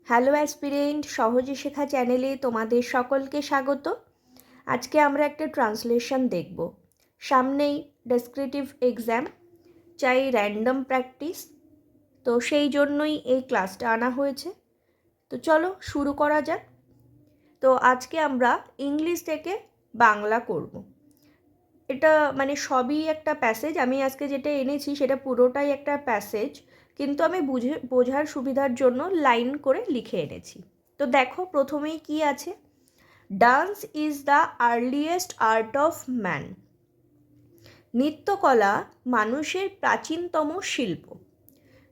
Hello aspirant, সহজে শেখা চ্যানেলে তোমাদের সকলকে স্বাগত। আজকে আমরা একটা ট্রান্সলেশন দেখব। সামনেই ডেসক্রিপটিভ এক্সাম, চাই র্যান্ডম প্র্যাকটিস, তো সেই জন্যই এই ক্লাসটা আনা হয়েছে। তো চলো শুরু করা যাক। তো আজকে আমরা ইংলিশ থেকে বাংলা করব। এটা মানে সবই একটা প্যাসেজ। আমি আজকে যেটা এনেছি সেটা পুরোটাই একটা প্যাসেজ, কিন্তু আমি বোঝার সুবিধার জন্য লাইন করে লিখে এনেছি। তো দেখো প্রথমেই কি আছে, dance is the earliest art of man. নৃত্যকলা মানুষের প্রাচীনতম শিল্প।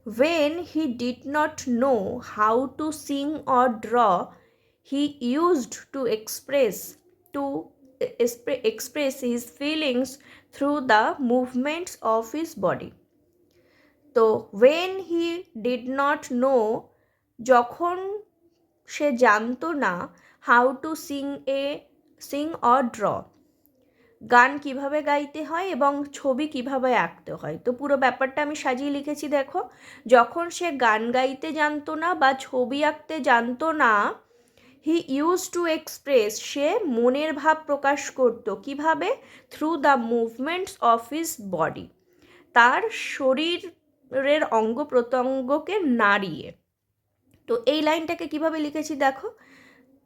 When he did not know how to sing or draw, he used to express his feelings through the movements of his body. তো when he did not know, যখন সে জানতো না, how to sing or draw, গান কিভাবে গাইতে হয় এবং ছবি কিভাবে আঁকতে হয়। তো পুরো ব্যাপারটা আমি সাজিয়ে লিখেছি দেখো। যখন সে গান গাইতে জানতো না বা ছবি আঁকতে জানতো না, হি ইউজ টু এক্সপ্রেস, সে মনের ভাব প্রকাশ করত কিভাবে, through the movements of his body, তার শরীরের অঙ্গ প্রত্যঙ্গকে নাড়িয়ে। তো এই লাইনটাকে কিভাবে লিখেছি দেখো,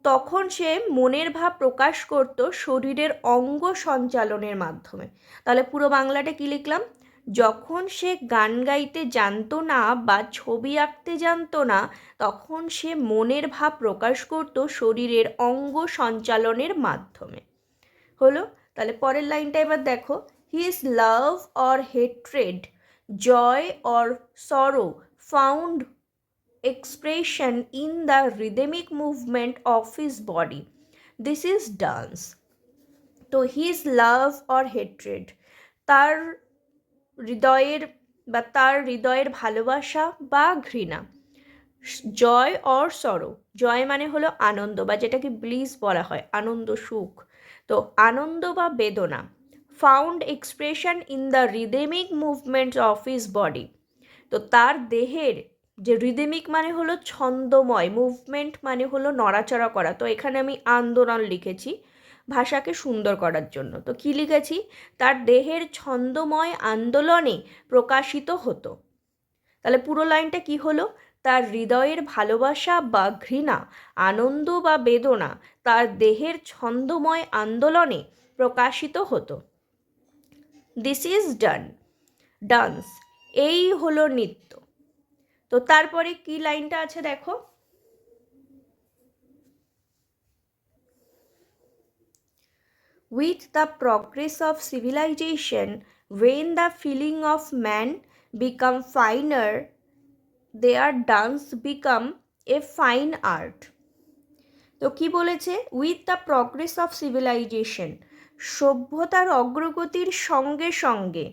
তখন সে মনের ভাব প্রকাশ করত শরীরের অঙ্গ সঞ্চালনের মাধ্যমে। তাহলে পুরো বাংলাটা কি লিখলাম, যখন সে গান গাইতে জানতো না বা ছবি আঁকতে জানতো না, তখন সে মনের ভাব প্রকাশ করত শরীরের অঙ্গ সঞ্চালনের মাধ্যমে। হলো। তাহলে পরের লাইনটা এবার দেখো, his love or hatred, joy or sorrow found expression in the rhythmic movement of his body. This is dance. তো his love or hatred, তার হৃদয়ের ভালোবাসা বা ঘৃণা। জয় অর সরো, জয় মানে হলো আনন্দ বা যেটাকে ব্লিস বলা হয়, আনন্দ সুখ। তো আনন্দ বা বেদনা। Found expression in the rhythmic movements of his body, তো তার দেহের যে রিদেমিক মানে হলো ছন্দময়, মুভমেন্ট মানে হলো নড়াচড়া করা। তো এখানে আমি আন্দোলন লিখেছি ভাষাকে সুন্দর করার জন্য। তো কি লিখেছি, তার দেহের ছন্দময় আন্দোলনে প্রকাশিত হতো। তাহলে পুরো লাইনটা কি হলো, তার হৃদয়ের ভালোবাসা বা ঘৃণা, আনন্দ বা বেদনা তার দেহের ছন্দময় আন্দোলনে প্রকাশিত হতো। দিস ইজ ডান্স, এই হলো নৃত্য। তো তারপরে কি লাইনটা আছে দেখো, with the progress of civilization, when the feeling of man become finer, their dance become a fine art. তো কি বলেছে, with the progress of civilisation, সভ্যতার অগ্রগতির সঙ্গে সঙ্গে,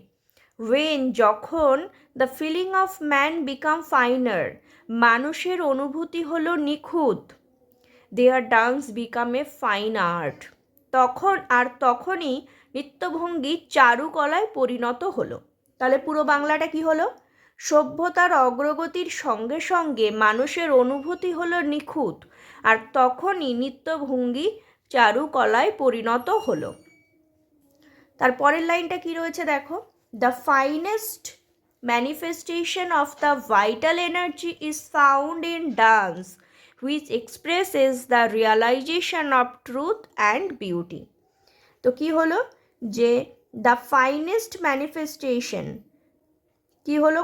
ওয়েন যখন, the feeling of man become finer, মানুষের অনুভূতি হলো নিখুঁত, there dance become a fine art, তখনই নৃত্যভঙ্গি চারুকলায় পরিণত হলো। তাহলে পুরো বাংলাটা কি হলো, সভ্যতার অগ্রগতির সঙ্গে সঙ্গে মানুষের অনুভূতি হলো নিখুঁত, আর তখনই নৃত্যভঙ্গি চারুকলায় পরিণত হলো। তারপরের লাইনটা কি রয়েছে দেখো, the finest manifestation of the vital energy is found in dance, which expresses the realization of truth and beauty. তো কি হলো, যে দ্য ফাইনেস্ট ম্যানিফেস্টেশন কি হলো,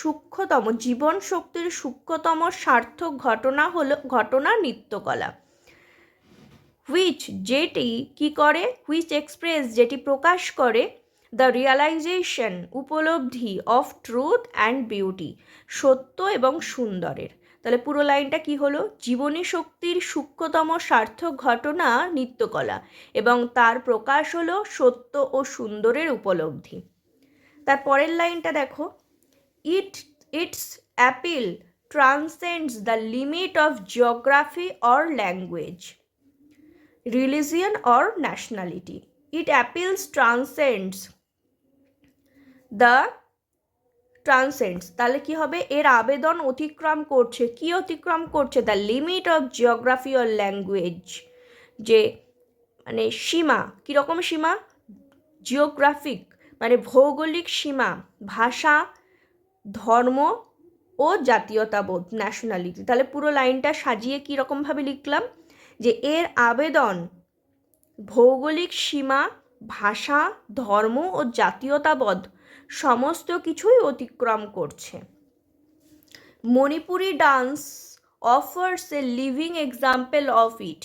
সূক্ষ্মতম জীবন শক্তির সূক্ষ্মতম সার্থক ঘটনা নৃত্যকলা। হুইচ যেটি কি করে, হুইচ এক্সপ্রেস যেটি প্রকাশ করে, দ্য রিয়ালাইজেশন উপলব্ধি, অফ ট্রুথ অ্যান্ড বিউটি সত্য এবং সুন্দরের। তাহলে পুরো লাইনটা কি হলো, জীবনী শক্তির সূক্ষ্মতম সার্থক ঘটনা নৃত্যকলা এবং তার প্রকাশ হলো সত্য ও সুন্দরের উপলব্ধি। তার পরের লাইনটা দেখো, its appeal transcends the limit of geography or language, religion or nationality. It appeals transcends the transcends, তাহলে কি হবে, এর আবেদন অতিক্রম করছে, কি অতিক্রম করছে, the limit of geography or language, যে মানে সীমা, কীরকম সীমা, জিওগ্রাফিক মানে ভৌগোলিক সীমা, ভাষা, ধর্ম ও জাতীয়তাবোধ, ন্যাশনালিটি। তাহলে পুরো লাইনটা সাজিয়ে কীরকমভাবে লিখলাম, যে এর আবেদন ভৌগোলিক সীমা, ভাষা, ধর্ম ও জাতীয়তাবোধ সমস্ত কিছুই অতিক্রম করছে। Manipuri dance offers a living example of it,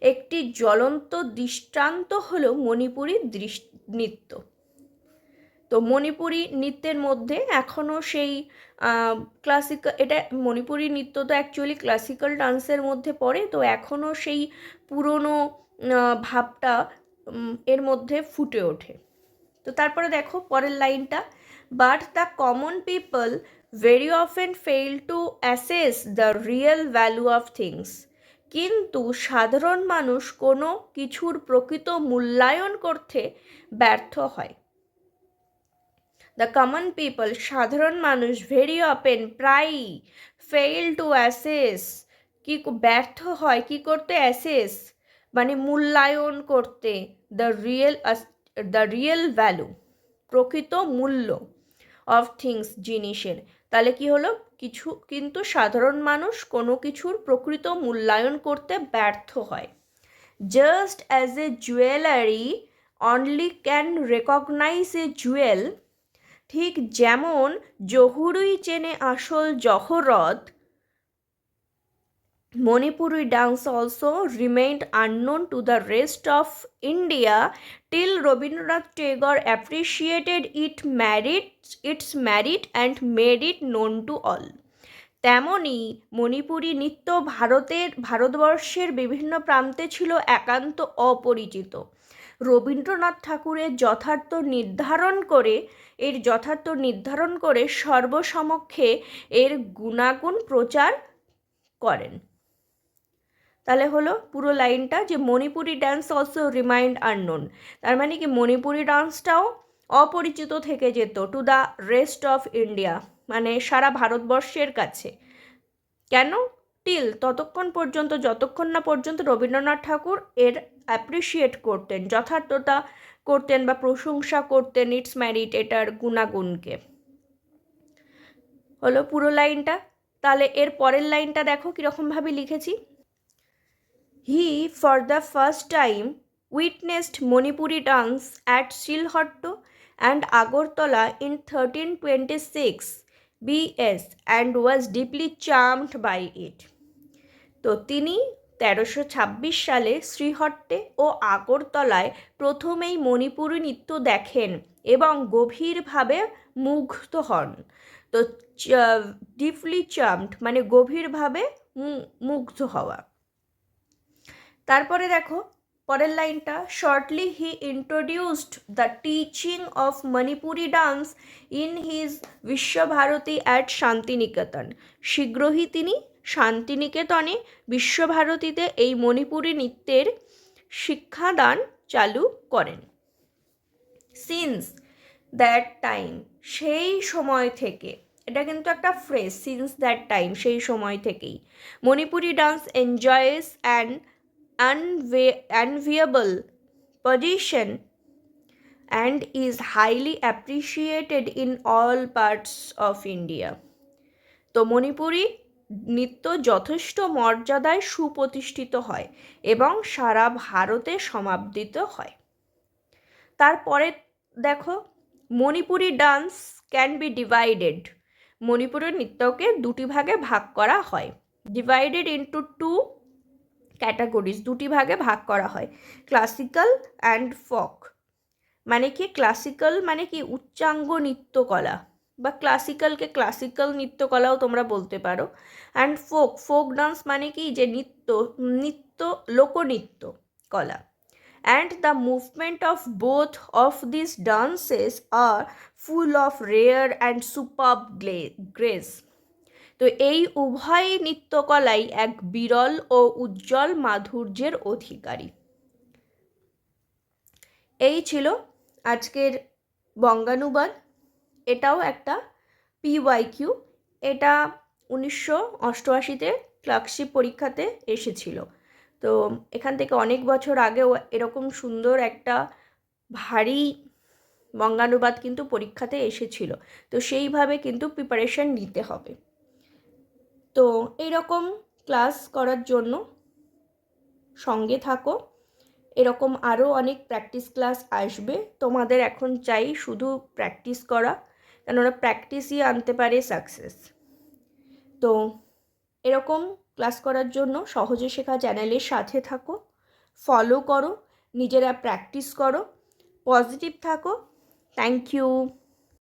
একটি জ্বলন্ত দৃষ্টান্ত হলো মণিপুরি নৃত্য। তো মণিপুরি নৃত্যের মধ্যে এখনও সেই ক্লাসিক্যাল, এটা মণিপুরি নৃত্য তো অ্যাকচুয়ালি ক্লাসিক্যাল ডান্সের মধ্যে পড়ে, তো এখনও সেই পুরনো ভাবটা এর মধ্যে ফুটে ওঠে। তো তারপরে দেখো পরের লাইনটা, but the common people very often fail to assess the real value of things, কিন্তু সাধারণ মানুষ কোনো কিছুর প্রকৃত মূল্যায়ন করতে ব্যর্থ হয়। দ্য কমন পিপল, সাধারণ মানুষ, ভেরি অপেন, প্রায়ই, ফেইল টু অ্যাসেস, কি ব্যর্থ হয় কি করতে, অ্যাসেস মানে মূল্যায়ন করতে, দ্য রিয়েল ভ্যালু, প্রকৃত মূল্য, অফ থিংস, জিনিসের। তাহলে কি হলো, কিছু কিন্তু সাধারণ মানুষ কোনো কিছুর প্রকৃত মূল্যায়ন করতে ব্যর্থ হয়। Just as a jewellery only can recognise a jewel, ঠিক যেমন জহুরুই চেনে আসল জহরত, Manipuri dance also remained unknown to the rest of India till Rabindranath Tagore appreciated its merit and made it known to all. তেমনি মণিপুরি নৃত্য ভারতবর্ষের বিভিন্ন প্রান্তে ছিল একান্ত অপরিচিত। রবীন্দ্রনাথ ঠাকুরের যথার্থ নির্ধারণ করে সর্বসমক্ষে এর গুণাগুণ প্রচার করেন। তাহলে হলো পুরো লাইনটা, যে Manipuri dance also remind unknown, তার মানে কি মণিপুরি ডান্সটাও অপরিচিত থেকে যেত to the rest of India, মানে সারা ভারতবর্ষের কাছে। কেন, টিল, যতক্ষণ না পর্যন্ত রবীন্দ্রনাথ ঠাকুর এর অ্যাপ্রিসিয়েট করতেন, যথার্থতা করতেন বা প্রশংসা করতেন, ইটস ম্যারিট, এটার গুণাগুণকে। হলো পুরো লাইনটা। তাহলে এর পরের লাইনটা দেখো কীরকমভাবে লিখেছি, He for the first time witnessed Manipuri dance at Silhotto and Agartala in 1326 BS and was deeply charmed by it. তো তিনি 1326 সালে শ্রীহট্টে ও আগরতলায় প্রথমেই মণিপুরি নৃত্য দেখেন এবং গভীরভাবে মুগ্ধ হন। তো ডিপলি চার্মড মানে গভীরভাবে মুগ্ধ হওয়া। তারপরে দেখো পরের লাইনটা, shortly he introduced the teaching of Manipuri dance in his Visva Bharati at Santiniketan, শীঘ্রই তিনি শান্তিনিকেতনে বিশ্বভারতীতে এই মণিপুরি নৃত্যের শিক্ষাদান চালু করেন। সিন্স দ্যাট টাইম, সেই সময় থেকে, এটা কিন্তু একটা ফ্রেজ, সিন্স দ্যাট টাইম, সেই সময় থেকেই, Manipuri dance enjoys an enviable position and is highly appreciated in all parts of India. তো মণিপুরি নৃত্য যথেষ্ট মর্যাদায় সুপ্রতিষ্ঠিত হয় এবং সারা ভারতে সমাদৃত হয়। তারপরে দেখো, Manipuri dance can be divided, মণিপুরের নৃত্যকে দুটি ভাগে ভাগ করা হয়, ডিভাইডেড ইন্টু টু ক্যাটাগরিজ, দুটি ভাগে ভাগ করা হয়, ক্লাসিক্যাল অ্যান্ড ফোক। মানে কি ক্লাসিক্যাল মানে কি উচ্চাঙ্গ নৃত্যকলা, বা ক্লাসিক্যালকে ক্লাসিক্যাল নৃত্যকলাও তোমরা বলতে পারো, অ্যান্ড ফোক ডান্স মানে কি যে লোকনৃত্য কলা। And the movement of both of this dances are full of rare and superb grace. তো এই উভয় নৃত্যকলাই এক বিরল ও উজ্জ্বল মাধুর্যের অধিকারী। এই ছিল আজকের বঙ্গানুবাদ। এটাও একটা PYQ, এটা 1988-তে ক্লার্কশিপ পরীক্ষাতে এসেছিল। তো এখান থেকে অনেক বছর আগেও এরকম সুন্দর একটা ভারী বঙ্গানুবাদ কিন্তু পরীক্ষাতে এসেছিল। তো সেইভাবে কিন্তু প্রিপারেশন নিতে হবে। তো এইরকম ক্লাস করার জন্য সঙ্গে থাকো। এরকম আরও অনেক প্র্যাকটিস ক্লাস আসবে। তোমাদের এখন চাই শুধু প্র্যাকটিস করা, কেননা প্র্যাকটিসই আনতে পারে সাকসেস। তো এরকম ক্লাস করার জন্য সহজে শেখা চ্যানেলের সাথে থাকো, ফলো করো, নিজেরা প্র্যাকটিস করো, পজিটিভ থাকো। Thank you.